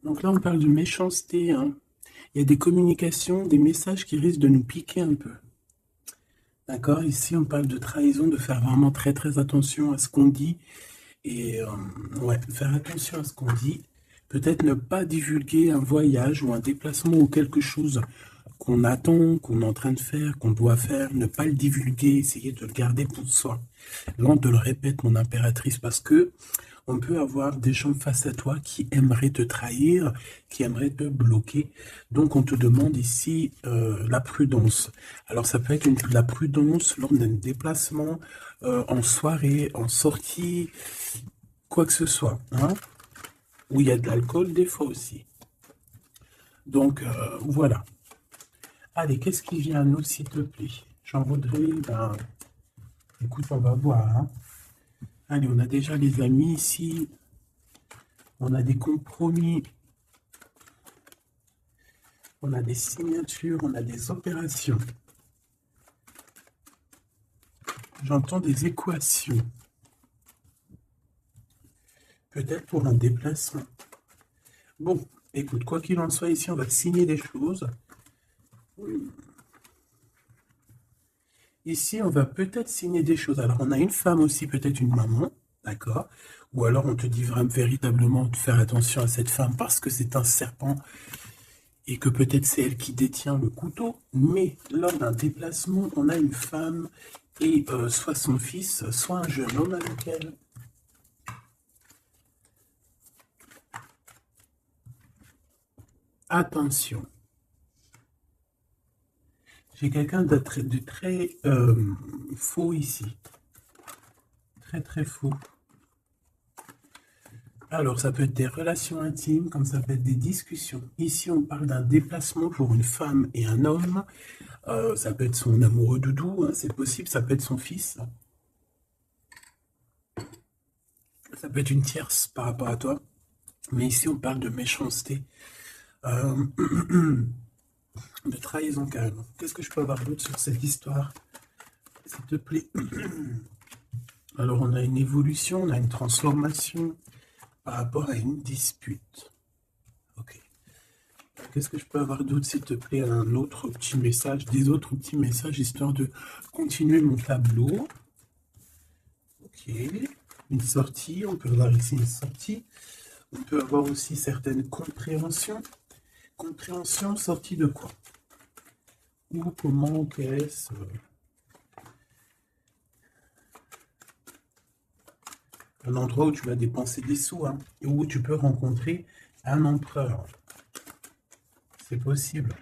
Donc là, on parle de méchanceté, hein. Il y a des communications, des messages qui risquent de nous piquer un peu. D'accord? Ici, on parle de trahison, de faire vraiment très très attention à ce qu'on dit. Et ouais, faire attention à ce qu'on dit. Peut-être ne pas divulguer un voyage ou un déplacement ou quelque chose qu'on attend, qu'on est en train de faire, qu'on doit faire. Ne pas le divulguer, essayer de le garder pour soi. Là, on te le répète, mon impératrice, parce que on peut avoir des gens face à toi qui aimeraient te trahir, qui aimeraient te bloquer. Donc, on te demande ici la prudence. Alors, ça peut être la prudence lors d'un déplacement, en soirée, en sortie, quoi que ce soit, hein, où il y a de l'alcool, des fois aussi. Donc, voilà. Allez, qu'est-ce qui vient à nous, s'il te plaît? J'en voudrais, ben, écoute, on va voir, hein. Allez, on a déjà les amis ici. On a des compromis. On a des signatures, on a des opérations. J'entends des équations. Peut-être pour un déplacement. Bon, écoute, quoi qu'il en soit, ici, on va signer des choses. Ici, on va peut-être signer des choses. Alors, on a une femme aussi, peut-être une maman, d'accord? Ou alors, on te dit vraiment véritablement de faire attention à cette femme parce que c'est un serpent et que peut-être c'est elle qui détient le couteau. Mais lors d'un déplacement, on a une femme et soit son fils, soit un jeune homme avec elle. Attention. J'ai quelqu'un de très faux ici. Très très faux. Alors, ça peut être des relations intimes, comme ça peut être des discussions. Ici, on parle d'un déplacement pour une femme et un homme. Ça peut être son amoureux doudou, hein, c'est possible. Ça peut être son fils. Ça peut être une tierce par rapport à toi. Mais ici, on parle de méchanceté. De trahison carrément. Qu'est-ce que je peux avoir d'autre sur cette histoire, s'il te plaît? Alors, on a une évolution, on a une transformation par rapport à une dispute. Ok. Qu'est-ce que je peux avoir d'autre, s'il te plaît? Un autre petit message, des autres petits messages, histoire de continuer mon tableau. Ok. Une sortie, on peut avoir ici une sortie. On peut avoir aussi certaines compréhensions. Compréhension, sortie de quoi? Ou comment, qu'est-ce? Un endroit où tu vas dépenser des sous, hein, et où tu peux rencontrer un empereur. C'est possible.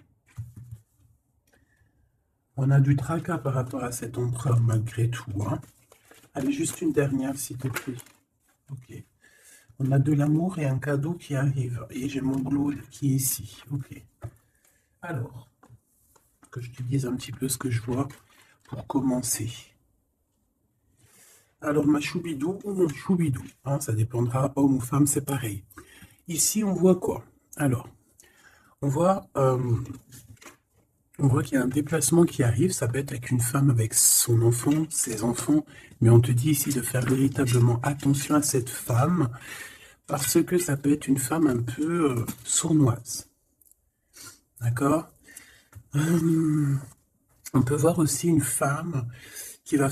On a du tracas par rapport à cet empereur malgré tout, hein. Allez, juste une dernière, s'il te plaît. Ok. On a de l'amour et un cadeau qui arrive. Et j'ai mon glow qui est ici. Ok. Alors, que je te dise un petit peu ce que je vois pour commencer. Alors, ma choubidou ou mon choubidou, hein, ça dépendra, homme ou femme, c'est pareil. Ici, on voit quoi? Alors, on voit qu'il y a un déplacement qui arrive. Ça peut être avec une femme, avec son enfant, ses enfants. Mais on te dit ici de faire véritablement attention à cette femme parce que ça peut être une femme un peu sournoise. D'accord? On peut voir aussi une femme qui va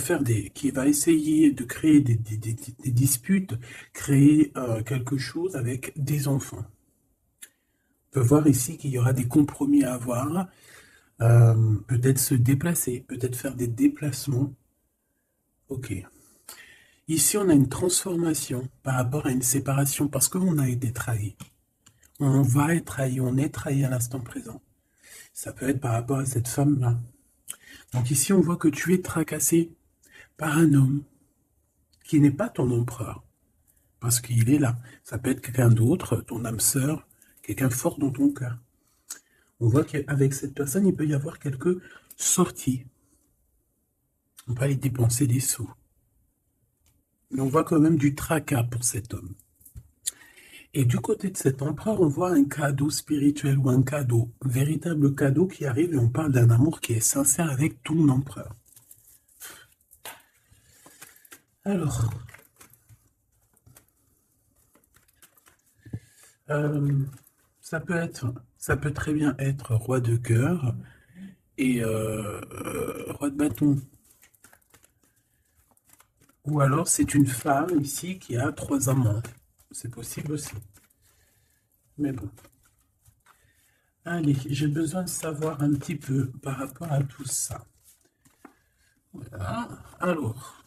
qui va essayer de créer des disputes, créer quelque chose avec des enfants. On peut voir ici qu'il y aura des compromis à avoir, peut-être se déplacer, peut-être faire des déplacements. Ok. Ici, on a une transformation par rapport à une séparation parce qu'on a été trahi. On va être trahi, on est trahi à l'instant présent. Ça peut être par rapport à cette femme-là. Donc ici, on voit que tu es tracassé par un homme qui n'est pas ton empereur, parce qu'il est là. Ça peut être quelqu'un d'autre, ton âme sœur, quelqu'un fort dans ton cœur. On voit qu'avec cette personne, il peut y avoir quelques sorties. On peut aller dépenser des sous. Mais on voit quand même du tracas pour cet homme. Et du côté de cet empereur, on voit un cadeau spirituel ou un cadeau, un véritable cadeau qui arrive et on parle d'un amour qui est sincère avec ton empereur. Alors, ça peut très bien être roi de cœur et roi de bâton. Ou alors c'est une femme ici qui a 3 amants. C'est possible aussi. Mais bon. Allez, j'ai besoin de savoir un petit peu par rapport à tout ça. Voilà. Alors,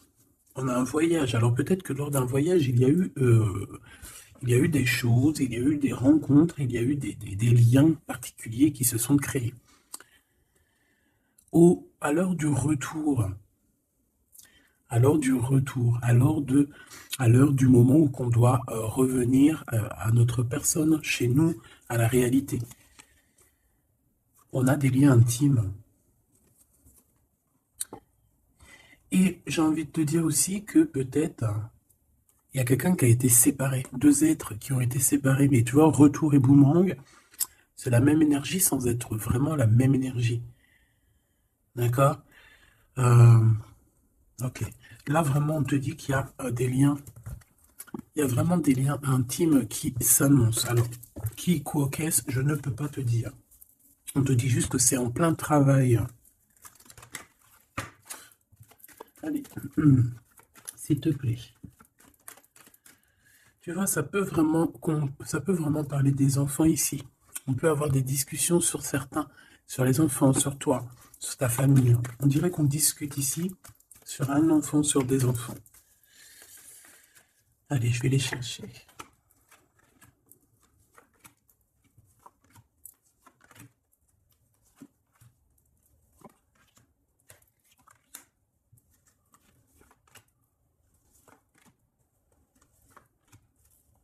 on a un voyage. Alors peut-être que lors d'un voyage, il y a eu des choses, il y a eu des rencontres, il y a eu des liens particuliers qui se sont créés. À l'heure du retour, à l'heure du retour, à l'heure du moment où on doit revenir à notre personne, chez nous, à la réalité. On a des liens intimes. Et j'ai envie de te dire aussi que peut-être il y a quelqu'un qui a été séparé, 2 êtres qui ont été séparés, mais tu vois, retour et boomerang, c'est la même énergie sans être vraiment la même énergie. D'accord? Ok. Là, vraiment, on te dit qu'il y a des liens. Il y a vraiment des liens intimes qui s'annoncent. Alors, qui, quoi, qu'est-ce, je ne peux pas te dire. On te dit juste que c'est en plein travail. Allez, s'il te plaît. Tu vois, ça peut vraiment parler des enfants ici. On peut avoir des discussions sur les enfants, sur toi, sur ta famille. On dirait qu'on discute ici sur un enfant, sur des enfants. Allez, je vais les chercher.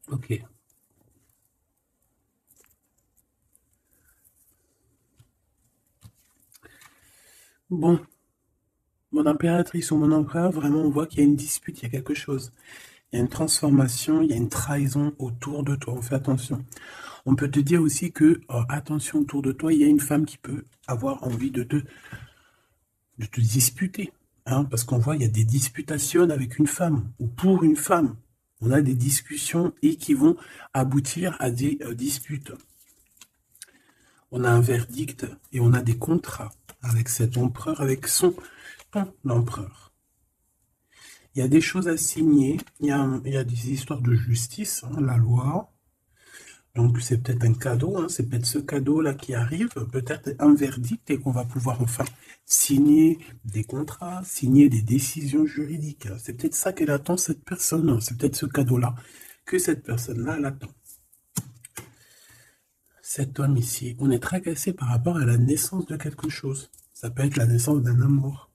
Ok. Bon, mon impératrice ou mon empereur, vraiment, on voit qu'il y a une dispute, il y a quelque chose. Il y a une transformation, il y a une trahison autour de toi. On fait attention. On peut te dire aussi que, attention, autour de toi, il y a une femme qui peut avoir envie de te disputer. Hein, parce qu'on voit, il y a des disputations avec une femme ou pour une femme. On a des discussions et qui vont aboutir à des disputes. On a un verdict et on a des contrats avec cet empereur, avec ton empereur. Il y a des choses à signer, il y a des histoires de justice, hein, la loi. Donc c'est peut-être un cadeau, hein, c'est peut-être ce cadeau-là qui arrive, peut-être un verdict et qu'on va pouvoir enfin signer des contrats, signer des décisions juridiques. C'est peut-être ça qu'elle attend, cette personne, c'est peut-être ce cadeau-là que cette personne-là, elle attend. Cet homme ici, on est tracassé par rapport à la naissance de quelque chose. Ça peut être la naissance d'un amour.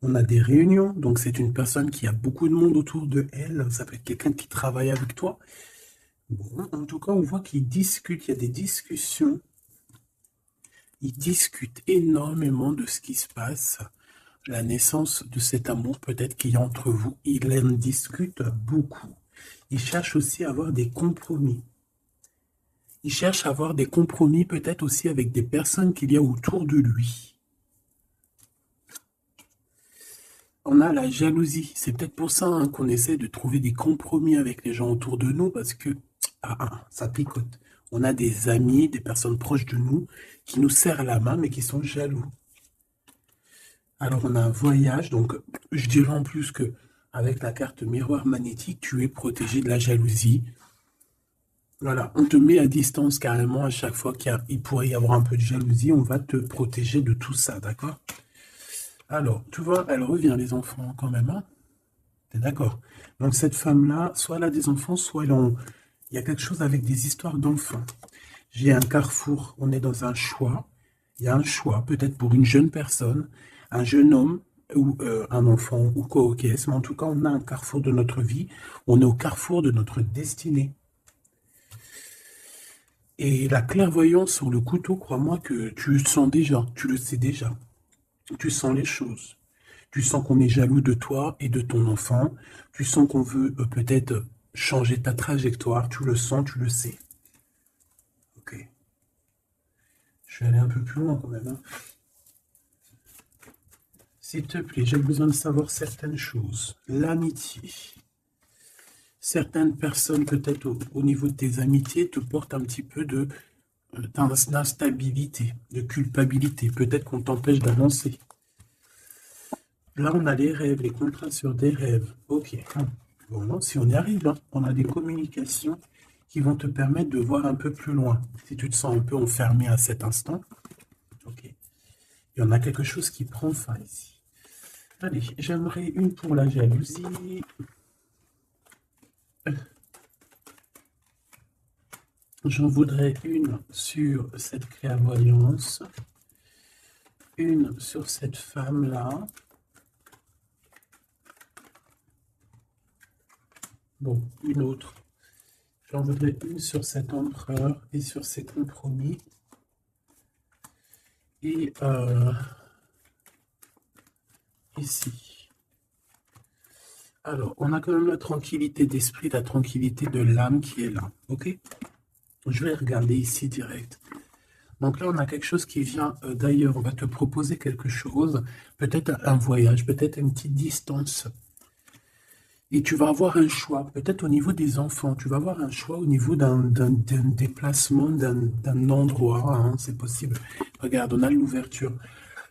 On a des réunions, donc c'est une personne qui a beaucoup de monde autour de elle, ça peut être quelqu'un qui travaille avec toi. Bon, en tout cas, on voit qu'ils discutent, il y a des discussions. Ils discutent énormément de ce qui se passe. La naissance de cet amour, peut-être qu'il y a entre vous. Ils en discutent beaucoup. Ils cherchent aussi à avoir des compromis. Il cherche à avoir des compromis peut-être aussi avec des personnes qu'il y a autour de lui. On a la jalousie. C'est peut-être pour ça hein, qu'on essaie de trouver des compromis avec les gens autour de nous parce que ça picote. On a des amis, des personnes proches de nous qui nous serrent la main mais qui sont jaloux. Alors on a un voyage, donc je dirais en plus que avec la carte miroir magnétique, tu es protégé de la jalousie. Voilà, on te met à distance carrément à chaque fois qu'il pourrait y avoir un peu de jalousie, on va te protéger de tout ça, d'accord? Alors, tu vois, elle revient les enfants quand même, hein? T'es d'accord? Donc cette femme-là, soit elle a des enfants, soit il y a quelque chose avec des histoires d'enfants. J'ai un carrefour, on est dans un choix. Il y a un choix, peut-être pour une jeune personne, un jeune homme ou un enfant ou quoi mais en tout cas, on a un carrefour de notre vie. On est au carrefour de notre destinée. Et la clairvoyance sur le couteau, crois-moi que tu le sens déjà, tu le sais déjà. Tu sens les choses. Tu sens qu'on est jaloux de toi et de ton enfant. Tu sens qu'on veut peut-être changer ta trajectoire. Tu le sens, tu le sais. Ok. Je vais aller un peu plus loin quand même. Hein. S'il te plaît, j'ai besoin de savoir certaines choses. L'amitié. Certaines personnes, peut-être au niveau de tes amitiés, te portent un petit peu d'instabilité, de culpabilité. Peut-être qu'on t'empêche d'avancer. Là, on a les rêves, les contrats sur des rêves. Ok. Bon, non, si on y arrive, hein, on a des communications qui vont te permettre de voir un peu plus loin. Si tu te sens un peu enfermé à cet instant, ok. Il y en a quelque chose qui prend fin ici. Allez, j'aimerais une pour la jalousie. J'en voudrais une sur cette clairvoyance. Une sur cette femme-là. Bon, une autre. J'en voudrais une sur cet empereur et sur ses compromis. Et ici. Alors, on a quand même la tranquillité d'esprit, la tranquillité de l'âme qui est là. Ok? Je vais regarder ici direct. Donc là, on a quelque chose qui vient d'ailleurs. On va te proposer quelque chose. Peut-être un voyage, peut-être une petite distance. Et tu vas avoir un choix, peut-être au niveau des enfants, tu vas avoir un choix au niveau d'un déplacement, d'un endroit, hein, c'est possible. Regarde, on a l'ouverture.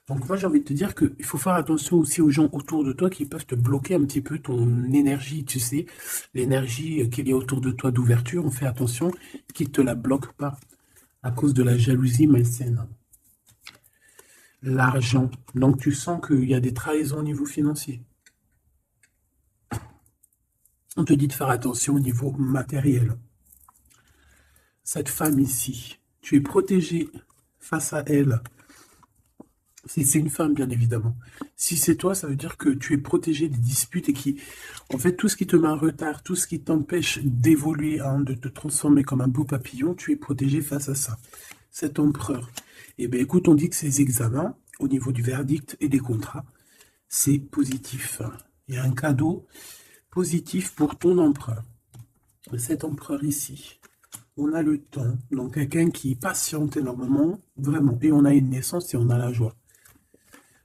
Donc moi j'ai envie de te dire qu'il faut faire attention aussi aux gens autour de toi qui peuvent te bloquer un petit peu ton énergie, tu sais, l'énergie qu'il y a autour de toi d'ouverture, on fait attention qu'ils ne te la bloquent pas à cause de la jalousie malsaine. L'argent, donc tu sens qu'il y a des trahisons au niveau financier. On te dit de faire attention au niveau matériel. Cette femme ici, tu es protégé face à elle. Si c'est une femme, bien évidemment. Si c'est toi, ça veut dire que tu es protégé des disputes et en fait, tout ce qui te met en retard, tout ce qui t'empêche d'évoluer, hein, de te transformer comme un beau papillon, tu es protégé face à ça. Cet empereur. Eh bien, écoute, on dit que ces examens, au niveau du verdict et des contrats, c'est positif. Il y a un cadeau positif pour ton empereur. Cet empereur ici, on a le temps, donc quelqu'un qui patiente énormément, vraiment, et on a une naissance et on a la joie.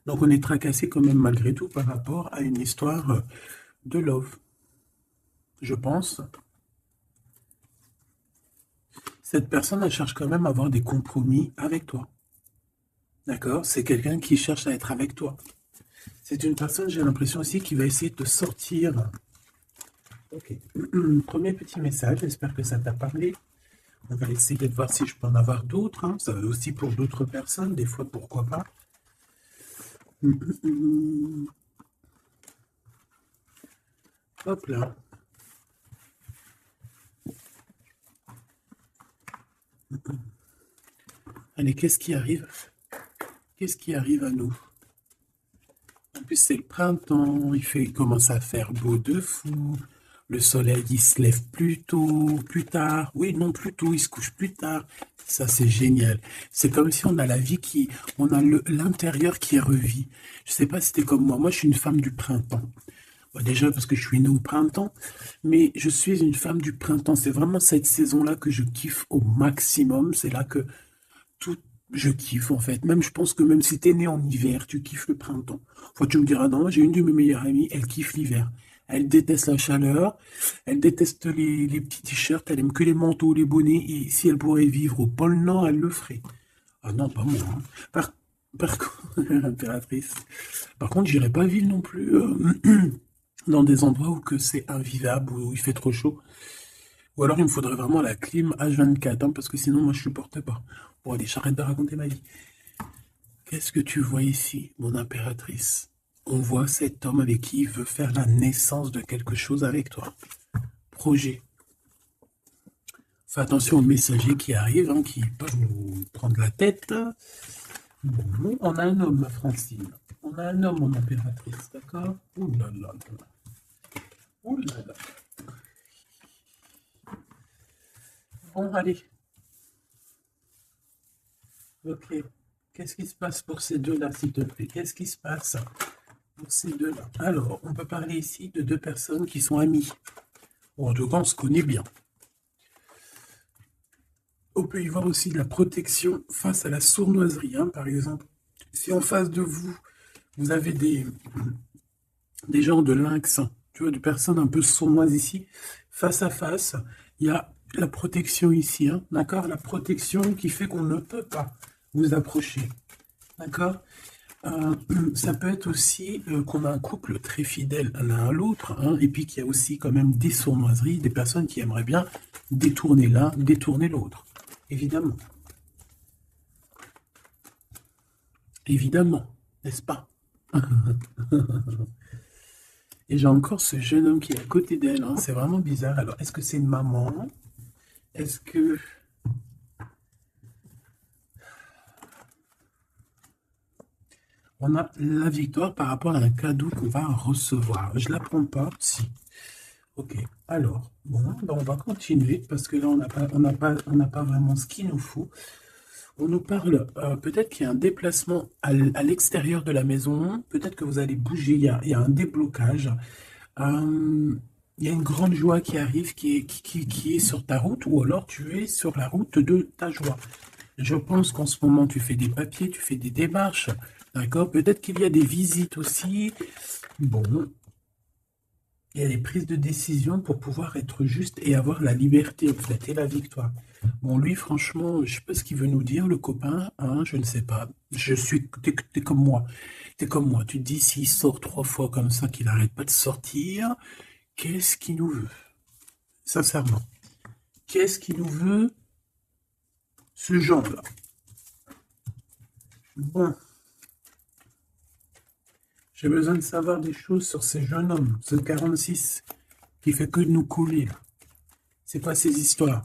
Donc on est tracassé quand même malgré tout par rapport à une histoire de love, je pense. Cette personne, elle cherche quand même à avoir des compromis avec toi. D'accord? C'est quelqu'un qui cherche à être avec toi. C'est une personne, j'ai l'impression aussi, qui va essayer de sortir. Ok. Premier petit message, j'espère que ça t'a parlé. On va essayer de voir si je peux en avoir d'autres. Hein. Ça va aussi pour d'autres personnes, des fois, pourquoi pas. Hop là. Allez, qu'est-ce qui arrive? Qu'est-ce qui arrive à nous? En plus, c'est le printemps, il commence à faire beau de fou. Le soleil, il se lève plus tôt, plus tard. Oui, non, plus tôt, il se couche plus tard. Ça, c'est génial. C'est comme si on a la vie on a l'intérieur qui est revu. Je sais pas si c'était comme moi. Moi, je suis une femme du printemps. Bon, déjà parce que je suis née au printemps, mais je suis une femme du printemps. C'est vraiment cette saison-là que je kiffe au maximum. C'est là que tout, je kiffe en fait. Même, je pense que même si t'es né en hiver, tu kiffes le printemps. Enfin, tu me diras, non, j'ai une de mes meilleures amies, elle kiffe l'hiver. Elle déteste la chaleur, elle déteste les petits t-shirts, elle aime que les manteaux, les bonnets, et si elle pourrait vivre au pôle Nord, elle le ferait. Ah non, pas moi. Hein. Par contre, l'impératrice. Par contre, j'irai pas vivre non plus dans des endroits où que c'est invivable, où il fait trop chaud. Ou alors il me faudrait vraiment la clim H24, hein, parce que sinon moi je supporte pas. Bon allez, j'arrête de raconter ma vie. Qu'est-ce que tu vois ici, mon impératrice? On voit cet homme avec qui il veut faire la naissance de quelque chose avec toi. Projet. Fais attention aux messagers qui arrivent, hein, qui peuvent nous prendre la tête. Bon, on a un homme, ma Francine. On a un homme, mon impératrice, d'accord? Ouh là là là. Ouh là là. Bon, allez. Ok. Qu'est-ce qui se passe pour ces deux-là, s'il te plaît? Qu'est-ce qui se passe pour ces deux-là? Alors, on peut parler ici de deux personnes qui sont amies. Ou en tout cas, on se connaît bien. On peut y voir aussi de la protection face à la sournoiserie, hein, par exemple. Si en face de vous, vous avez des genres de lynx, tu vois, de personnes un peu sournoises ici, face à face, il y a la protection ici, hein, d'accord? La protection qui fait qu'on ne peut pas vous approcher, d'accord? Euh, Ça peut être aussi qu'on a un couple très fidèle l'un à l'autre, hein, et puis qu'il y a aussi quand même des sournoiseries, des personnes qui aimeraient bien détourner l'un, détourner l'autre. Évidemment. Évidemment, n'est-ce pas? Et j'ai encore ce jeune homme qui est à côté d'elle, hein, c'est vraiment bizarre. Alors, est-ce que c'est une maman? Est-ce que... On a la victoire par rapport à un cadeau qu'on va recevoir. Je ne la prends pas, si. Ok, alors, bon, ben on va continuer parce que là, on n'a pas vraiment ce qu'il nous faut. On nous parle, peut-être qu'il y a un déplacement à l'extérieur de la maison, peut-être que vous allez bouger, il y a un déblocage. Euh, il y a une grande joie qui arrive, qui est sur ta route, ou alors tu es sur la route de ta joie. Je pense qu'en ce moment, tu fais des papiers, tu fais des démarches, d'accord? Peut-être qu'il y a des visites aussi. Bon, il y a des prises de décision pour pouvoir être juste et avoir la liberté, en fait, et la victoire. Bon, lui, franchement, je sais pas ce qu'il veut nous dire, le copain, hein, je ne sais pas. T'es comme moi. T'es comme moi. Tu te dis, s'il sort 3 fois comme ça, qu'il n'arrête pas de sortir, qu'est-ce qu'il nous veut? Sincèrement. Qu'est-ce qu'il nous veut, ce genre-là? Bon, j'ai besoin de savoir des choses sur ce jeune homme, ce 46, qui fait que de nous couler, là. C'est quoi ces histoires?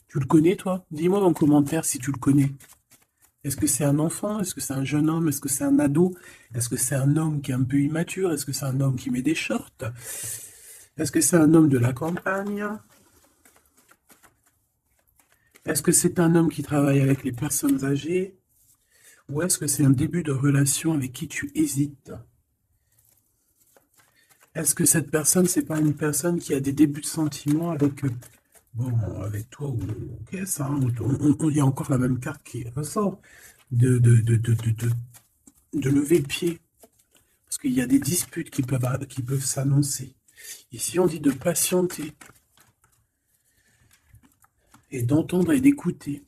Tu le connais, toi? Dis-moi en commentaire si tu le connais. Est-ce que c'est un enfant? Est-ce que c'est un jeune homme? Est-ce que c'est un ado? Est-ce que c'est un homme qui est un peu immature? Est-ce que c'est un homme qui met des shorts? Est-ce que c'est un homme de la campagne? Est-ce que c'est un homme qui travaille avec les personnes âgées? Ou est-ce que c'est un début de relation avec qui tu hésites? Est-ce que cette personne, c'est pas une personne qui a des débuts de sentiments avec, bon, avec toi ou ok, ça, hein, il y a encore la même carte qui ressort de lever le pied. Parce qu'il y a des disputes qui peuvent s'annoncer. Ici, on dit de patienter et d'entendre et d'écouter.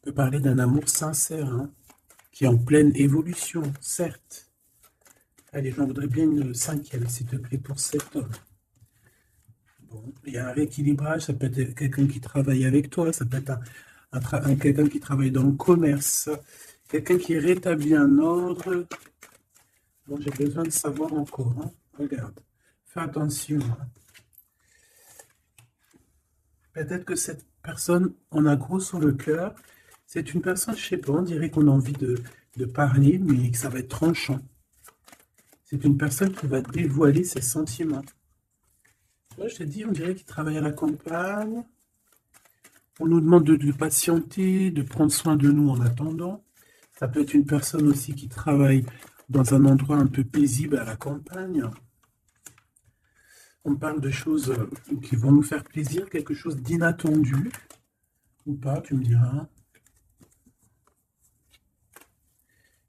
On peut parler d'un amour sincère, hein, qui est en pleine évolution, certes. Allez, j'en voudrais bien une cinquième, s'il te plaît, pour cet homme. Bon, il y a un rééquilibrage, ça peut être quelqu'un qui travaille avec toi, ça peut être quelqu'un qui travaille dans le commerce, quelqu'un qui rétablit un ordre. Bon, j'ai besoin de savoir encore, hein. Regarde, fais attention, hein. Peut-être que cette personne, on a gros sur le cœur. C'est une personne, je sais pas, on dirait qu'on a envie de parler, mais que ça va être tranchant. C'est une personne qui va dévoiler ses sentiments. Moi, je te dis, on dirait qu'il travaille à la campagne. On nous demande de patienter, de prendre soin de nous en attendant. Ça peut être une personne aussi qui travaille dans un endroit un peu paisible à la campagne. On parle de choses qui vont nous faire plaisir, quelque chose d'inattendu. Ou pas, tu me diras.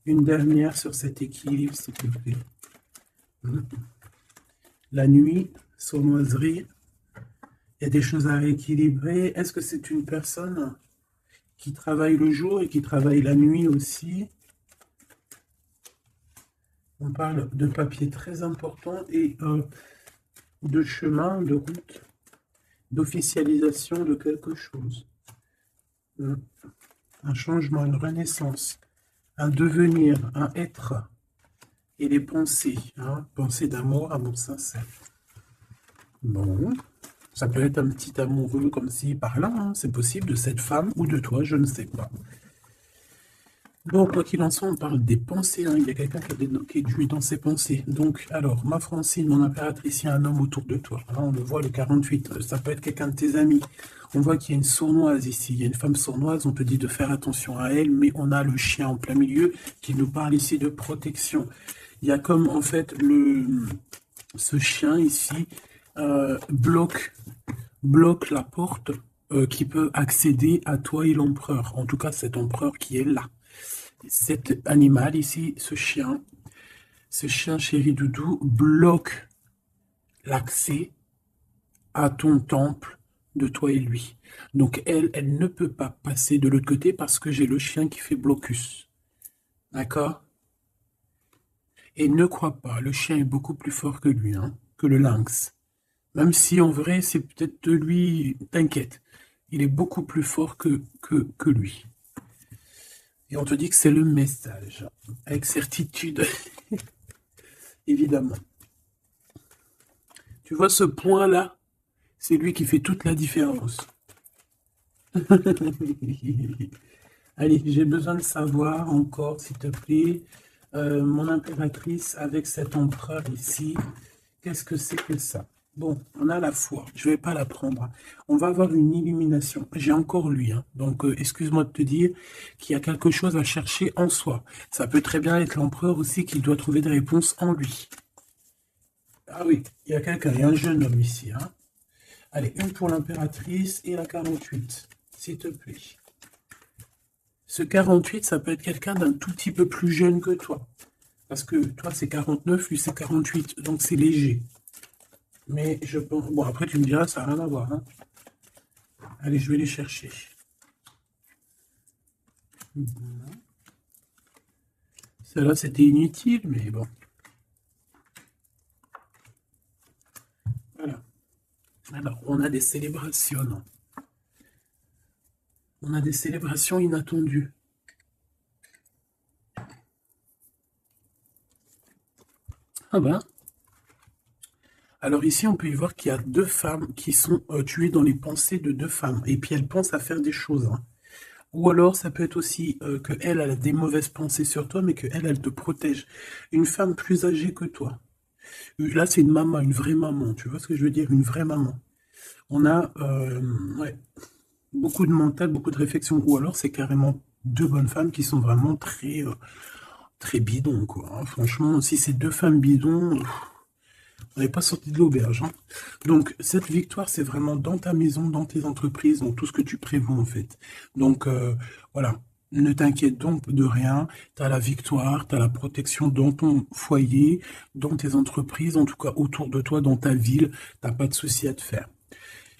Une dernière sur cet équilibre, s'il te plaît. La nuit, sournoiserie, il y a des choses à rééquilibrer. Est-ce que c'est une personne qui travaille le jour et qui travaille la nuit aussi? On parle de papier très important et de chemin, de route, d'officialisation de quelque chose. Un changement, une renaissance, un devenir, un être. Et les pensées, hein, pensées d'amour, amour sincère. Bon, ça peut être un petit amoureux comme si par là, hein, c'est possible, de cette femme ou de toi, je ne sais pas. Bon, quoi qu'il en soit, on parle des pensées, hein. Il y a quelqu'un qui est dans ses pensées. Donc, alors, ma Francine, mon impératrice, il y a un homme autour de toi. Là, on le voit, le 48. Ça peut être quelqu'un de tes amis. On voit qu'il y a une sournoise ici. Il y a une femme sournoise, on te dit de faire attention à elle, mais on a le chien en plein milieu qui nous parle ici de protection. Il y a comme, en fait, ce chien ici bloque la porte qui peut accéder à toi et l'empereur. En tout cas, cet empereur qui est là. Cet animal ici, ce chien chéri doudou, bloque l'accès à ton temple de toi et lui. Donc elle ne peut pas passer de l'autre côté parce que j'ai le chien qui fait blocus. D'accord? Et ne crois pas, le chien est beaucoup plus fort que lui, hein, que le lynx. Même si en vrai, c'est peut-être de lui, t'inquiète, il est beaucoup plus fort que lui. Et on te dit que c'est le message, avec certitude, évidemment. Tu vois ce point-là, c'est lui qui fait toute la différence. Allez, j'ai besoin de savoir encore, s'il te plaît, mon impératrice avec cet empereur ici, qu'est-ce que c'est que ça? Bon, on a la foi, je ne vais pas la prendre. On va avoir une illumination. J'ai encore lui, hein. Donc excuse-moi de te dire qu'il y a quelque chose à chercher en soi. Ça peut très bien être l'empereur aussi qui doit trouver des réponses en lui. Ah oui, il y a quelqu'un, il y a un jeune homme ici, hein. Allez, une pour l'impératrice et la 48, s'il te plaît. Ce 48, ça peut être quelqu'un d'un tout petit peu plus jeune que toi. Parce que toi, c'est 49, lui, c'est 48. Donc, c'est léger. Mais je pense... Bon, après, tu me diras, ça n'a rien à voir. Hein. Allez, je vais les chercher. Celle-là, c'était inutile, mais bon. Voilà. Alors, on a des célébrations. On a des célébrations inattendues. Ah ben. Alors ici, on peut y voir qu'il y a deux femmes qui sont tuées dans les pensées de deux femmes. Et puis elles pensent à faire des choses. Hein. Ou alors, ça peut être aussi qu'elle a des mauvaises pensées sur toi, mais qu'elle, elle te protège. Une femme plus âgée que toi. Là, c'est une maman, une vraie maman. Tu vois ce que je veux dire? Une vraie maman. On a ouais, beaucoup de mental, beaucoup de réflexion. Ou alors, c'est carrément deux bonnes femmes qui sont vraiment très bidons, quoi. Hein. Franchement, si c'est deux femmes bidons, on n'est pas sorti de l'auberge. Hein. Donc, cette victoire, c'est vraiment dans ta maison, dans tes entreprises, dans tout ce que tu prévois, en fait. Donc, voilà. Ne t'inquiète donc de rien. Tu as la victoire, tu as la protection dans ton foyer, dans tes entreprises, en tout cas autour de toi, dans ta ville. Tu n'as pas de souci à te faire.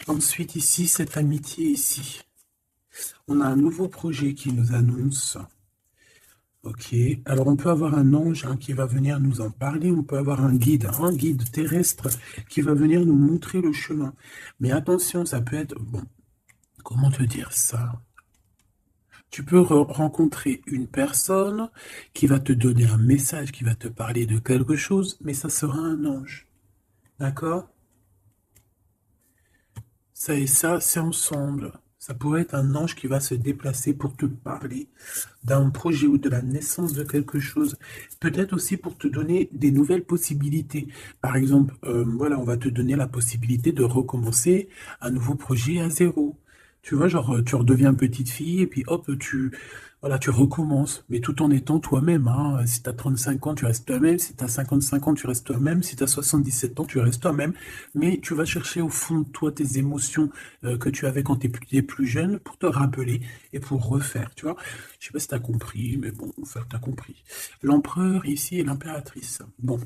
Ensuite, ici, cette amitié ici. On a un nouveau projet qui nous annonce. Ok, alors on peut avoir un ange hein, qui va venir nous en parler, on peut avoir un guide terrestre qui va venir nous montrer le chemin. Mais attention, ça peut être, bon, comment te dire ça? Tu peux rencontrer une personne qui va te donner un message, qui va te parler de quelque chose, mais ça sera un ange. D'accord? Ça et ça, c'est ensemble. Ça pourrait être un ange qui va se déplacer pour te parler d'un projet ou de la naissance de quelque chose. Peut-être aussi pour te donner des nouvelles possibilités. Par exemple, voilà, on va te donner la possibilité de recommencer un nouveau projet à zéro. Tu vois, genre, tu redeviens petite fille et puis hop, voilà, tu recommences, mais tout en étant toi-même. Hein. Si tu as 35 ans, tu restes toi-même. Si tu as 55 ans, tu restes toi-même. Si tu as 77 ans, tu restes toi-même. Mais tu vas chercher au fond de toi tes émotions que tu avais quand tu étais plus jeune pour te rappeler et pour refaire, tu vois. Je sais pas si tu as compris, mais bon, enfin, tu as compris. L'empereur ici et l'impératrice. Bon.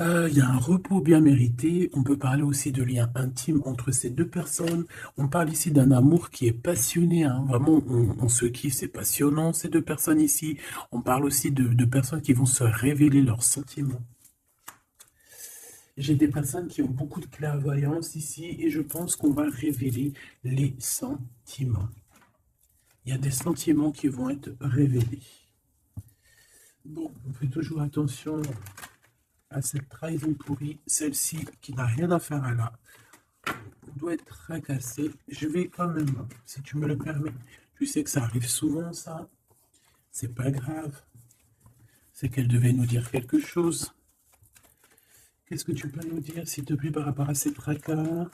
Il y a un repos bien mérité. On peut parler aussi de liens intimes entre ces deux personnes. On parle ici d'un amour qui est passionné. Hein. Vraiment, on se kiffe, c'est passionnant, ces deux personnes ici. On parle aussi de personnes qui vont se révéler leurs sentiments. J'ai des personnes qui ont beaucoup de clairvoyance ici et je pense qu'on va révéler les sentiments. Il y a des sentiments qui vont être révélés. Bon, on fait toujours attention à cette trahison pourrie, celle-ci qui n'a rien à faire à là. On doit être tracassé. Je vais quand même, si tu me le permets, tu sais que ça arrive souvent ça. C'est pas grave. C'est qu'elle devait nous dire quelque chose. Qu'est-ce que tu peux nous dire, s'il te plaît, par rapport à ces tracas?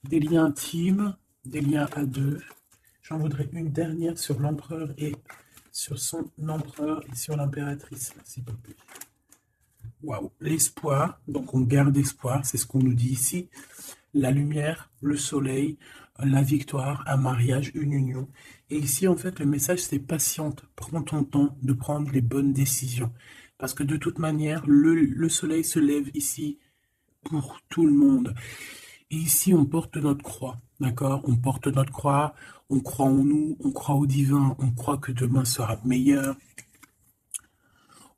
Des liens intimes, des liens à deux. J'en voudrais une dernière sur l'empereur et sur son empereur et sur l'impératrice, s'il te plaît. Waouh, l'espoir, donc on garde espoir, c'est ce qu'on nous dit ici. La lumière, le soleil, la victoire, un mariage, une union. Et ici, en fait, le message, c'est patiente. Prends ton temps de prendre les bonnes décisions. Parce que de toute manière, le soleil se lève ici pour tout le monde. Et ici, on porte notre croix, d'accord? On porte notre croix, on croit en nous, on croit au divin, on croit que demain sera meilleur,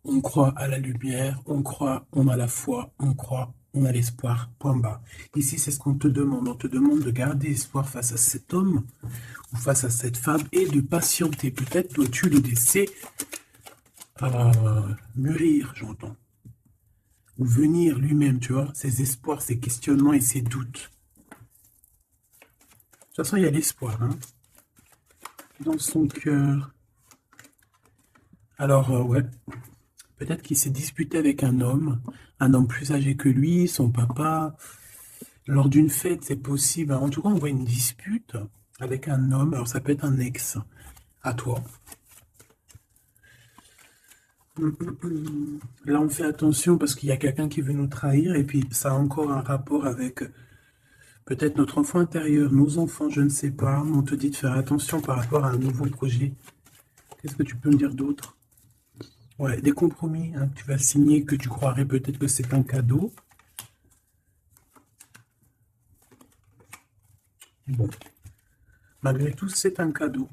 on croit à la lumière, on croit, on a la foi, on croit, on a l'espoir, point bas. Ici, c'est ce qu'on te demande. On te demande de garder espoir face à cet homme ou face à cette femme et de patienter. Peut-être dois-tu le laisser mûrir, j'entends. Ou venir lui-même, tu vois, ses espoirs, ses questionnements et ses doutes. De toute façon, il y a l'espoir, hein, dans son cœur. Alors, ouais, peut-être qu'il s'est disputé avec un homme plus âgé que lui, son papa, lors d'une fête, c'est possible. En tout cas, on voit une dispute avec un homme, alors ça peut être un ex à toi. Là, on fait attention parce qu'il y a quelqu'un qui veut nous trahir et puis ça a encore un rapport avec peut-être notre enfant intérieur, nos enfants, je ne sais pas. On te dit de faire attention par rapport à un nouveau projet. Qu'est-ce que tu peux me dire d'autre? Ouais, des compromis, hein, que tu vas signer, que tu croirais peut-être que c'est un cadeau. Bon, malgré tout, c'est un cadeau.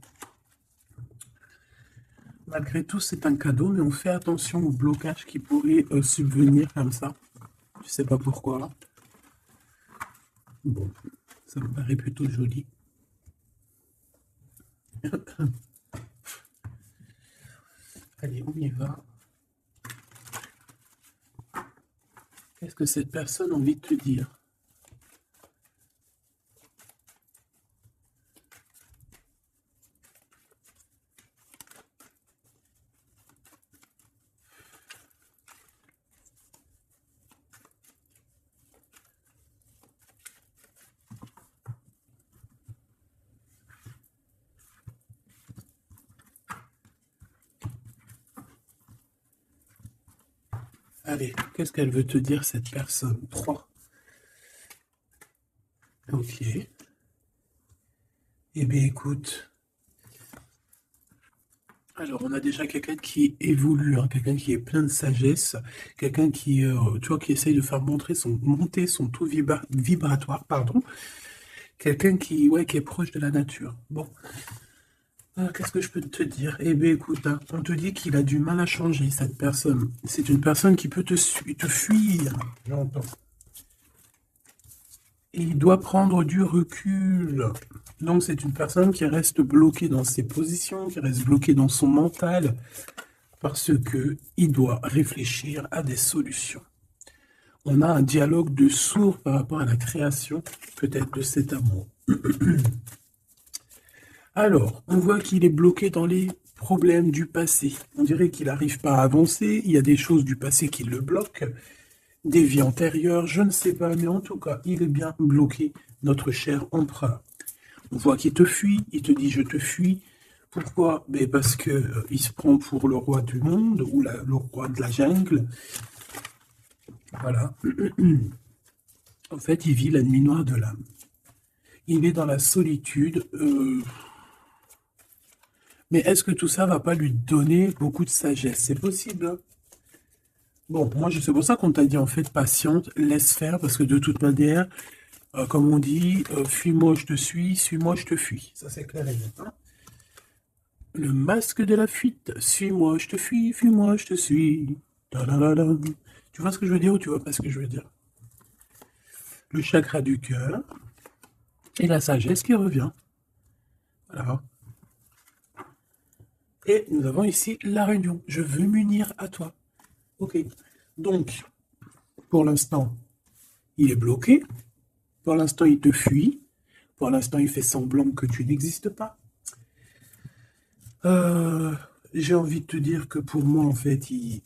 Malgré tout, c'est un cadeau, mais on fait attention au blocage qui pourrait subvenir comme ça. Je sais pas pourquoi. Bon, ça me paraît plutôt joli. Allez, on y va. Qu'est-ce que cette personne a envie de te dire? Allez, qu'est-ce qu'elle veut te dire, cette personne? 3. Ok. Eh bien, écoute. Alors, on a déjà quelqu'un qui évolue, hein, quelqu'un qui est plein de sagesse, quelqu'un qui, tu vois, qui essaye de faire monter son taux vibratoire, pardon. Quelqu'un qui, ouais, qui est proche de la nature. Bon. Qu'est-ce que je peux te dire? Eh bien, écoute, hein, on te dit qu'il a du mal à changer, cette personne. C'est une personne qui peut te fuir, j'entends. Et il doit prendre du recul. Donc, c'est une personne qui reste bloquée dans ses positions, qui reste bloquée dans son mental, parce que il doit réfléchir à des solutions. On a un dialogue de sourds par rapport à la création, peut-être, de cet amour. Alors, on voit qu'il est bloqué dans les problèmes du passé. On dirait qu'il n'arrive pas à avancer. Il y a des choses du passé qui le bloquent. Des vies antérieures, je ne sais pas, mais en tout cas, il est bien bloqué, notre cher empereur. On voit qu'il te fuit, il te dit « je te fuis ». Pourquoi? Ben parce que il se prend pour le roi du monde, ou le roi de la jungle. Voilà. En fait, il vit la nuit noire de l'âme. Il est dans la solitude. Mais est-ce que tout ça va pas lui donner beaucoup de sagesse? C'est possible, hein. Bon, moi, c'est pour ça qu'on t'a dit, en fait, patiente, laisse faire, parce que de toute manière, comme on dit, fuis-moi, je te suis-moi, je te fuis. Ça, c'est clair et net, hein. Le masque de la fuite, suis-moi, je te fuis, fuis-moi, je te suis. Tu vois ce que je veux dire ou tu vois pas ce que je veux dire? Le chakra du cœur et la sagesse qui revient. Voilà. Et nous avons ici la réunion. Je veux m'unir à toi. Ok. Donc, pour l'instant, il est bloqué. Pour l'instant, il te fuit. Pour l'instant, il fait semblant que tu n'existes pas. J'ai envie de te dire que pour moi, en fait, il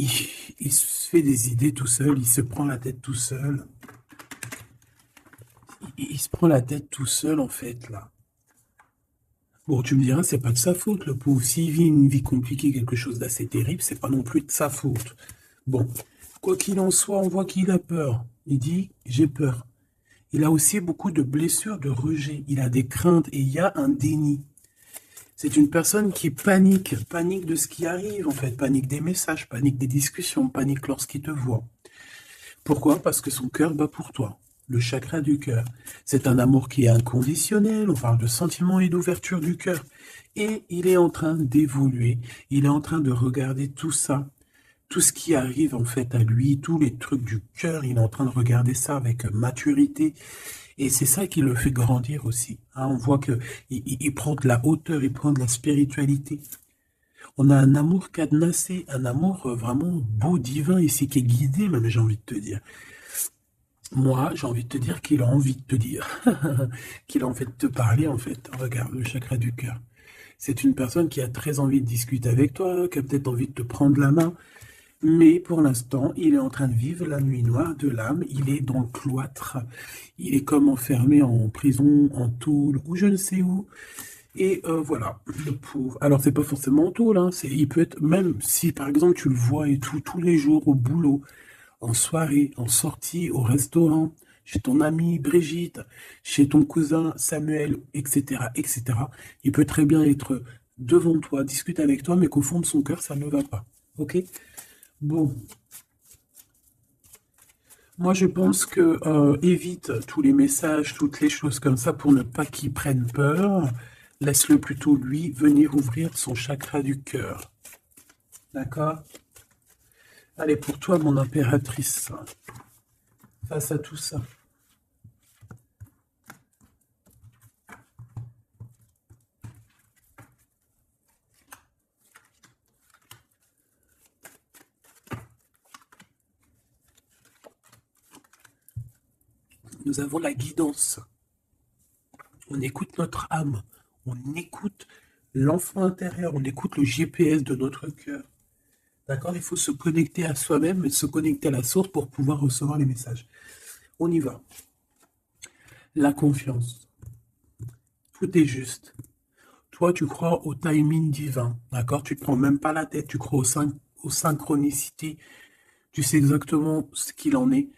se fait des idées tout seul. Il se prend la tête tout seul. Il se prend la tête tout seul, en fait, là. Bon, tu me diras, c'est pas de sa faute, le pauvre. S'il vit une vie compliquée, quelque chose d'assez terrible, c'est pas non plus de sa faute. Bon, quoi qu'il en soit, on voit qu'il a peur. Il dit, j'ai peur. Il a aussi beaucoup de blessures, de rejet. Il a des craintes et il y a un déni. C'est une personne qui panique de ce qui arrive, en fait. Panique des messages, panique des discussions, panique lorsqu'il te voit. Pourquoi? Parce que son cœur bat pour toi. Le chakra du cœur. C'est un amour qui est inconditionnel. On parle de sentiment et d'ouverture du cœur. Et il est en train d'évoluer. Il est en train de regarder tout ça. Tout ce qui arrive en fait à lui, tous les trucs du cœur, il est en train de regarder ça avec maturité. Et c'est ça qui le fait grandir aussi. Hein, on voit que il prend de la hauteur, il prend de la spiritualité. On a un amour cadenassé, un amour vraiment beau, divin ici, qui est guidé même, j'ai envie de te dire. Moi, j'ai envie de te dire qu'il a envie de te dire, qu'il a envie de te parler en fait. Regarde, le chakra du cœur. C'est une personne qui a très envie de discuter avec toi, qui a peut-être envie de te prendre la main, mais pour l'instant, il est en train de vivre la nuit noire de l'âme, il est dans le cloître, il est comme enfermé en prison, en tôle, ou je ne sais où. Et voilà, le pauvre. Alors, c'est pas forcément en tôle, hein, il peut être, même si par exemple tu le vois et tout, tous les jours au boulot, en soirée, en sortie, au restaurant, chez ton amie Brigitte, chez ton cousin Samuel, etc., etc. Il peut très bien être devant toi, discuter avec toi, mais qu'au fond de son cœur, ça ne va pas. Ok? Bon, moi je pense que évite tous les messages, toutes les choses comme ça pour ne pas qu'il prenne peur. Laisse-le plutôt lui venir ouvrir son chakra du cœur. D'accord? Allez, pour toi, mon impératrice, face à tout ça. Nous avons la guidance. On écoute notre âme. On écoute l'enfant intérieur. On écoute le GPS de notre cœur. D'accord? Il faut se connecter à soi-même et se connecter à la source pour pouvoir recevoir les messages. On y va. La confiance. Tout est juste. Toi, tu crois au timing divin. D'accord? Tu ne te prends même pas la tête. Tu crois aux synchronicités. Tu sais exactement ce qu'il en est.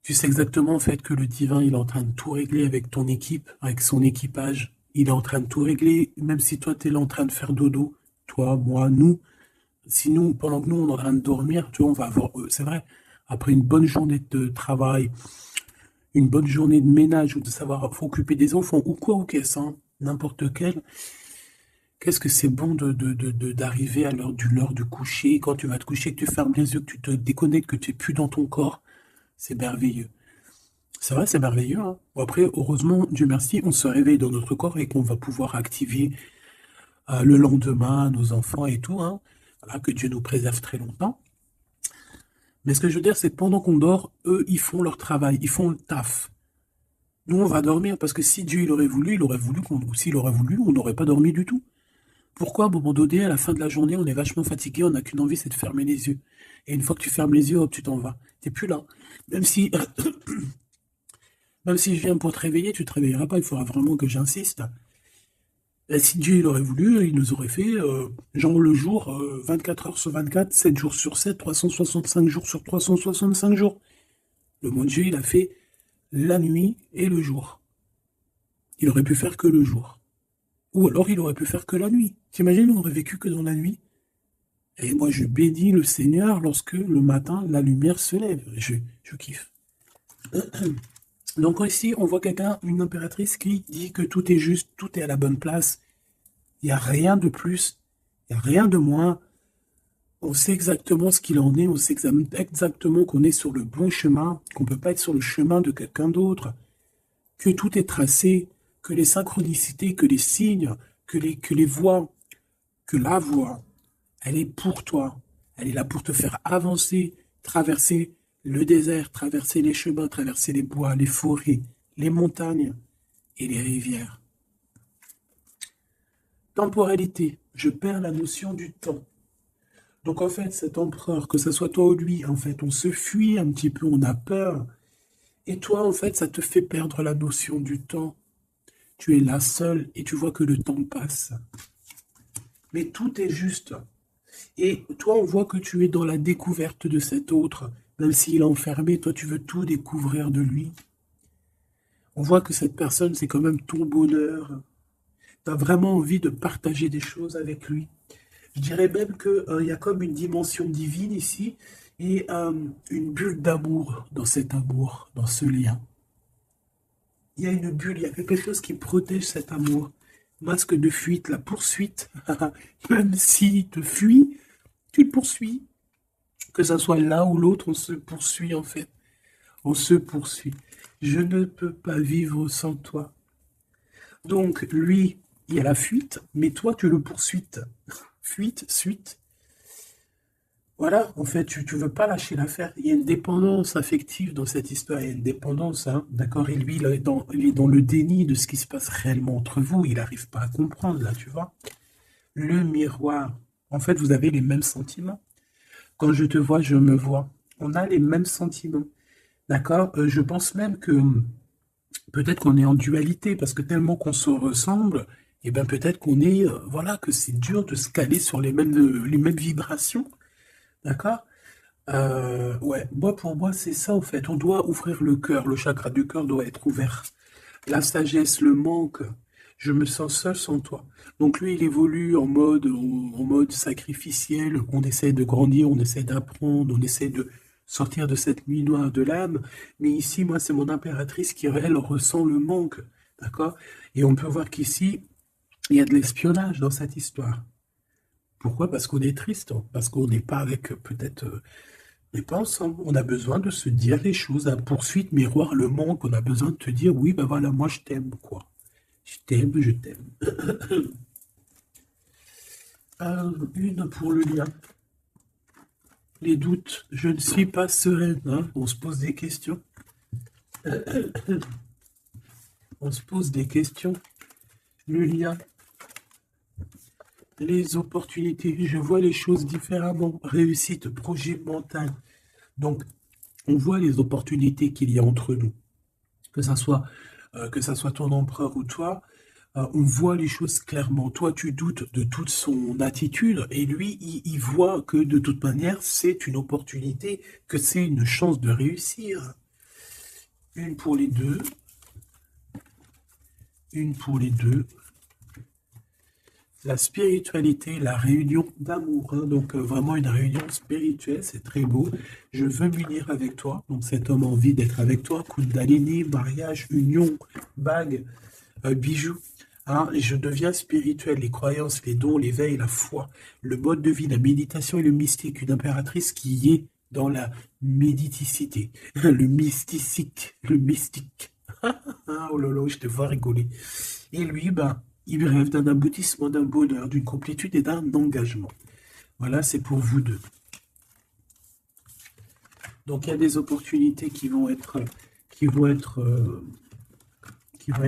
Tu sais exactement en fait que le divin, il est en train de tout régler avec ton équipe, avec son équipage. Il est en train de tout régler, même si toi, tu es là en train de faire dodo. Toi, moi, nous. Si nous, pendant que nous, on est en train de dormir, tu vois, on va avoir, c'est vrai, après une bonne journée de travail, une bonne journée de ménage ou de savoir occuper des enfants ou quoi ou qu'est-ce, hein, n'importe quel, qu'est-ce que c'est bon d'arriver à l'heure du coucher, quand tu vas te coucher, que tu fermes les yeux, que tu te déconnectes, que tu n'es plus dans ton corps, c'est merveilleux. C'est vrai, c'est merveilleux, hein. Bon, après, heureusement, Dieu merci, on se réveille dans notre corps et qu'on va pouvoir activer le lendemain nos enfants et tout, hein. Voilà, que Dieu nous préserve très longtemps. Mais ce que je veux dire, c'est que pendant qu'on dort, eux, ils font leur travail, ils font le taf. Nous, on va dormir parce que si Dieu il aurait voulu qu'on, ou s'il aurait voulu, on n'aurait pas dormi du tout. Pourquoi, à un moment donné, à la fin de la journée, on est vachement fatigué, on n'a qu'une envie, c'est de fermer les yeux. Et une fois que tu fermes les yeux, hop, tu t'en vas. T'es plus là. Même si, même si je viens pour te réveiller, tu te réveilleras pas. Il faudra vraiment que j'insiste. Et si Dieu il aurait voulu, il nous aurait fait, genre le jour, 24 heures sur 24, 7 jours sur 7, 365 jours sur 365 jours. Le bon Dieu, il a fait la nuit et le jour. Il aurait pu faire que le jour. Ou alors il aurait pu faire que la nuit. T'imagines, on aurait vécu que dans la nuit. Et moi, je bénis le Seigneur lorsque le matin, la lumière se lève. Je kiffe. Donc ici, on voit quelqu'un, une impératrice qui dit que tout est juste, tout est à la bonne place. Il n'y a rien de plus, il n'y a rien de moins. On sait exactement ce qu'il en est, on sait exactement qu'on est sur le bon chemin, qu'on ne peut pas être sur le chemin de quelqu'un d'autre, que tout est tracé, que les synchronicités, que les signes, que les voix, que la voix, elle est pour toi. Elle est là pour te faire avancer, traverser le désert, traverser les chemins, traverser les bois, les forêts, les montagnes et les rivières. Temporalité, je perds la notion du temps. Donc en fait, cet empereur, que ce soit toi ou lui, en fait, on se fuit un petit peu, on a peur. Et toi, en fait, ça te fait perdre la notion du temps. Tu es là seul et tu vois que le temps passe. Mais tout est juste. Et toi, on voit que tu es dans la découverte de cet autre. Même s'il est enfermé, toi, tu veux tout découvrir de lui. On voit que cette personne, c'est quand même ton bonheur. Tu as vraiment envie de partager des choses avec lui. Je dirais même qu'il y a comme une dimension divine ici. et une bulle d'amour dans cet amour, dans ce lien. Il y a une bulle, il y a quelque chose qui protège cet amour. Masque de fuite, la poursuite. Même s'il te fuit, tu le poursuis. Que ça soit l'un ou l'autre, on se poursuit en fait. On se poursuit. Je ne peux pas vivre sans toi. Donc, lui, il y a la fuite, mais toi, tu le poursuis. Fuite, suite. Voilà, en fait, tu veux pas lâcher l'affaire. Il y a une dépendance affective dans cette histoire. Il y a une dépendance, hein, d'accord? Et lui, il est dans le déni de ce qui se passe réellement entre vous. Il n'arrive pas à comprendre, là, tu vois. Le miroir. En fait, vous avez les mêmes sentiments. Quand je te vois, je me vois. On a les mêmes sentiments. D'accord? Je pense même que peut-être qu'on est en dualité, parce que tellement qu'on se ressemble, et bien peut-être qu'on est, voilà, que c'est dur de se caler sur les mêmes vibrations. D'accord? Ouais, moi pour moi c'est ça en fait. On doit ouvrir le cœur, le chakra du cœur doit être ouvert. La sagesse, le manque, je me sens seul sans toi. Donc lui, il évolue en mode sacrificiel. On essaie de grandir, on essaie d'apprendre, on essaie de sortir de cette nuit noire de l'âme. Mais ici, moi, c'est mon impératrice qui, elle, ressent le manque. D'accord? Et on peut voir qu'ici, il y a de l'espionnage dans cette histoire. Pourquoi? Parce qu'on est triste, parce qu'on n'est pas avec peut-être on n'est pas ensemble. On a besoin de se dire les choses. À poursuite, miroir, le manque. On a besoin de te dire, oui, ben voilà, moi je t'aime, quoi. Je t'aime, je t'aime. Une pour le lien. Les doutes. Je ne suis pas sereine. Hein. On se pose des questions. On se pose des questions. Le lien. Les opportunités. Je vois les choses différemment. Réussite, projet mental. Donc, on voit les opportunités qu'il y a entre nous. Que ça soit ton empereur ou toi, on voit les choses clairement. Toi, tu doutes de toute son attitude et lui, il voit que de toute manière, c'est une opportunité, que c'est une chance de réussir. Une pour les deux. Une pour les deux. La spiritualité, la réunion d'amour. Hein, donc, vraiment une réunion spirituelle, c'est très beau. Je veux m'unir avec toi. Donc, cet homme a envie d'être avec toi. Kundalini, mariage, union, bague, bijoux. Hein, et je deviens spirituel, les croyances, les dons, l'éveil, la foi, le mode de vie, la méditation et le mystique, une impératrice qui est dans la méditicité, le mystique, le mystique. Oh là là, je te vois rigoler. Et lui, ben, il rêve d'un aboutissement, d'un bonheur, d'une complétude et d'un engagement. Voilà, c'est pour vous deux. Donc il y a des opportunités qui vont être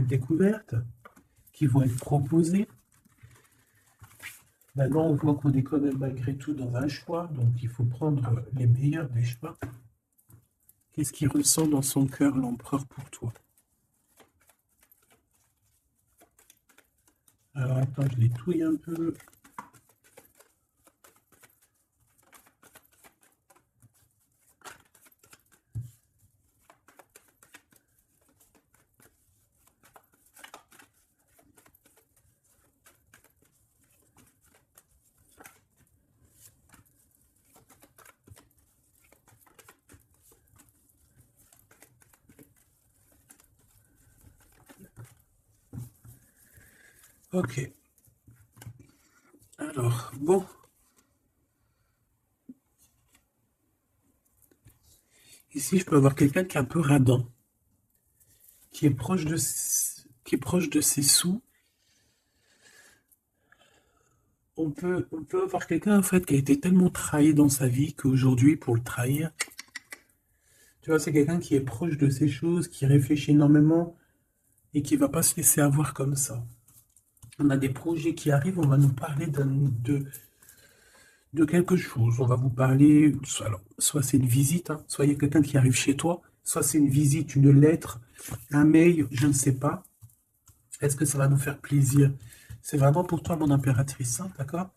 découvertes, qui vont être proposées. Maintenant, on voit qu'on est quand même malgré tout dans un choix, donc il faut prendre les meilleurs des choix. Qu'est-ce qu'il ressent dans son cœur, l'empereur, pour toi? Alors, attends, je les touille un peu. Ok. Alors, bon. Ici, je peux avoir quelqu'un qui est un peu radin, qui est proche de ses sous. On peut avoir quelqu'un, en fait, qui a été tellement trahi dans sa vie qu'aujourd'hui, pour le trahir, tu vois, c'est quelqu'un qui est proche de ses choses, qui réfléchit énormément et qui va pas se laisser avoir comme ça. On a des projets qui arrivent, on va nous parler de quelque chose. On va vous parler, soit c'est une visite, hein, soit il y a quelqu'un qui arrive chez toi, soit c'est une visite, une lettre, un mail, je ne sais pas. Est-ce que ça va nous faire plaisir? C'est vraiment pour toi, mon impératrice, hein, d'accord?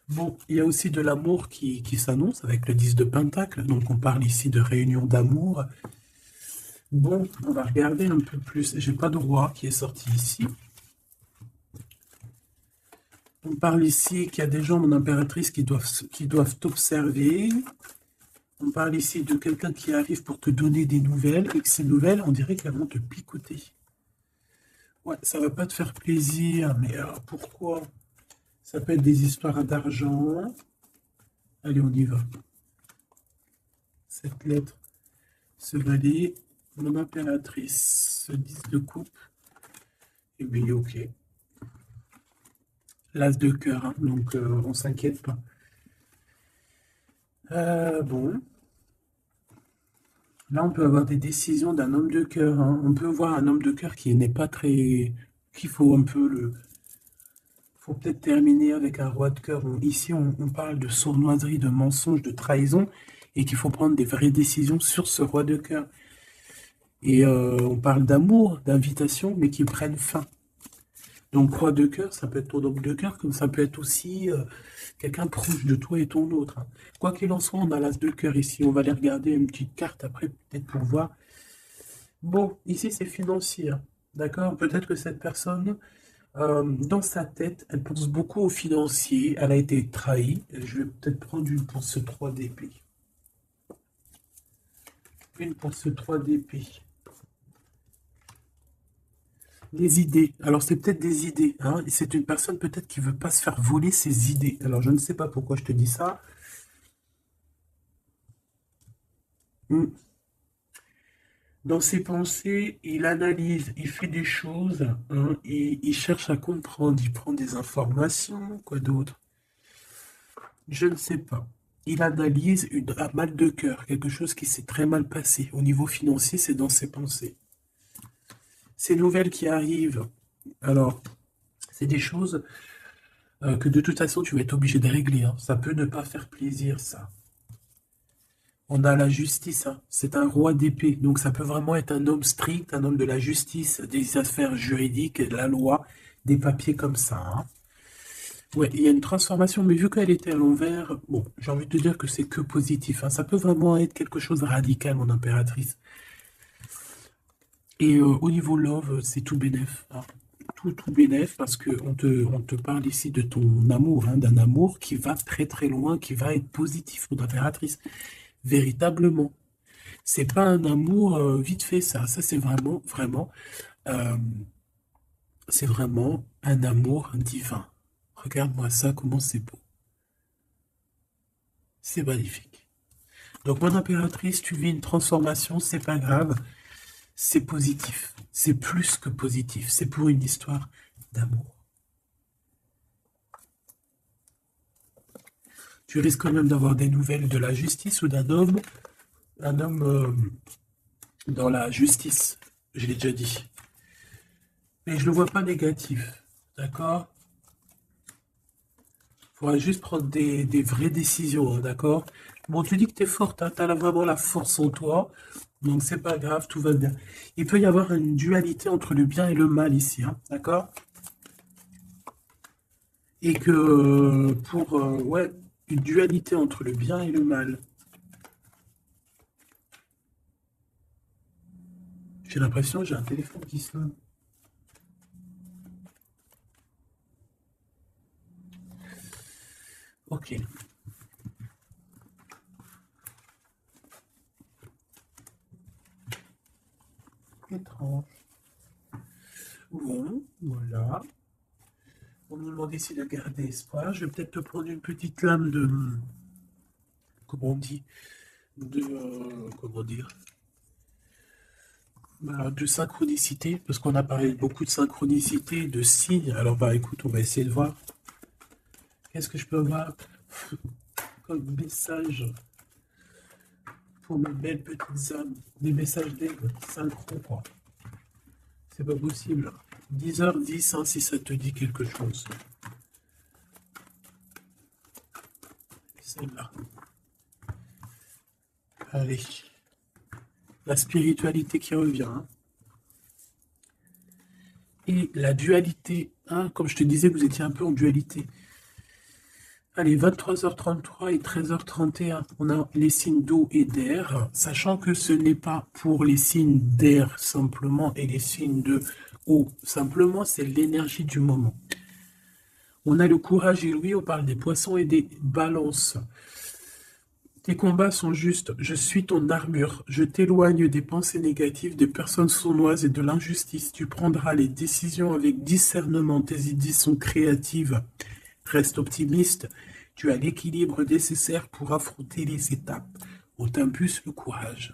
Bon, il y a aussi de l'amour qui s'annonce avec le 10 de Pentacle, donc on parle ici de réunion d'amour. Bon, on va regarder un peu plus. J'ai pas de roi qui est sorti ici. On parle ici qu'il y a des gens, mon impératrice, qui doivent t'observer. On parle ici de quelqu'un qui arrive pour te donner des nouvelles et que ces nouvelles, on dirait qu'elles vont te picoter. Ouais, ça va pas te faire plaisir, mais alors pourquoi? Ça peut être des histoires d'argent. Allez, on y va. Cette lettre, ce valet, mon impératrice, ce 10 de coupe. Et bien, ok. L'as de cœur, hein, donc on s'inquiète pas. Bon. Là, on peut avoir des décisions d'un homme de cœur, hein. On peut voir un homme de cœur qui n'est pas très... qu'il faut un peu le... faut peut-être terminer avec un roi de cœur. Ici, on parle de sournoiserie, de mensonge, de trahison, et qu'il faut prendre des vraies décisions sur ce roi de cœur. Et on parle d'amour, d'invitation, mais qui prennent fin. Donc, roi de cœur, ça peut être ton homme de cœur, comme ça peut être aussi quelqu'un proche de toi et ton autre, hein. Quoi qu'il en soit, on a l'as de cœur ici. On va aller regarder une petite carte après, peut-être pour voir. Bon, ici, c'est financier, hein. D'accord? Peut-être que cette personne, dans sa tête, elle pense beaucoup au financier. Elle a été trahie. Je vais peut-être prendre une pour ce 3 d'épée. Une pour ce 3 d'épée. Des idées. Alors, c'est peut-être des idées, hein. C'est une personne peut-être qui veut pas se faire voler ses idées. Alors, je ne sais pas pourquoi je te dis ça. Hmm. Dans ses pensées, il analyse, il fait des choses, hein, il cherche à comprendre, il prend des informations, quoi d'autre? Je ne sais pas. Il analyse un mal de cœur, quelque chose qui s'est très mal passé. Au niveau financier, c'est dans ses pensées. Ces nouvelles qui arrivent, alors, c'est des choses que de toute façon, tu vas être obligé de régler, hein. Ça peut ne pas faire plaisir, ça. On a la justice, hein. C'est un roi d'épée, donc ça peut vraiment être un homme strict, un homme de la justice, des affaires juridiques, de la loi, des papiers comme ça, hein. Ouais, il y a une transformation, mais vu qu'elle était à l'envers, bon, j'ai envie de te dire que c'est que positif, hein. Ça peut vraiment être quelque chose de radical, mon impératrice. Et au niveau love, c'est tout bénef, hein. Tout bénef, parce que on te parle ici de ton amour, hein, d'un amour qui va très très loin, qui va être positif, mon impératrice. Véritablement. C'est pas un amour vite fait, ça. Ça, euh, c'est vraiment un amour divin. Regarde-moi ça, comment c'est beau. C'est magnifique. Donc, mon impératrice, tu vis une transformation, c'est pas grave. C'est positif. C'est plus que positif. C'est pour une histoire d'amour. Tu risques quand même d'avoir des nouvelles de la justice ou d'un homme dans la justice. Je l'ai déjà dit. Mais je ne le vois pas négatif. D'accord? Il faudra juste prendre des vraies décisions, hein, d'accord? Bon, tu dis que tu es forte, hein, tu as vraiment la force en toi, donc c'est pas grave, tout va bien. Il peut y avoir une dualité entre le bien et le mal ici, hein, d'accord? Et que ouais, une dualité entre le bien et le mal. J'ai l'impression que j'ai un téléphone qui sonne. Ok. Étrange. Bon, voilà. On nous demande ici de garder espoir. Je vais peut-être te prendre une petite lame de... Comment on dit? De... comment dire? Bah, de synchronicité, parce qu'on a parlé beaucoup de synchronicité, de signes. Alors, bah écoute, on va essayer de voir. Qu'est-ce que je peux avoir comme message pour mes belles petites âmes? Des messages d'aide, synchro, quoi. C'est pas possible. 10h10, hein, si ça te dit quelque chose. Celle-là. Allez. La spiritualité qui revient, hein. Et la dualité, hein, comme je te disais, vous étiez un peu en dualité. Allez, 23h33 et 13h31, on a les signes d'eau et d'air, sachant que ce n'est pas pour les signes d'air simplement et les signes de eau simplement, c'est l'énergie du moment. On a le courage et oui, on parle des poissons et des balances. Tes combats sont justes, je suis ton armure, je t'éloigne des pensées négatives, des personnes sournoises et de l'injustice. Tu prendras les décisions avec discernement, tes idées sont créatives. Reste optimiste, tu as l'équilibre nécessaire pour affronter les étapes. Au t'impulse le courage.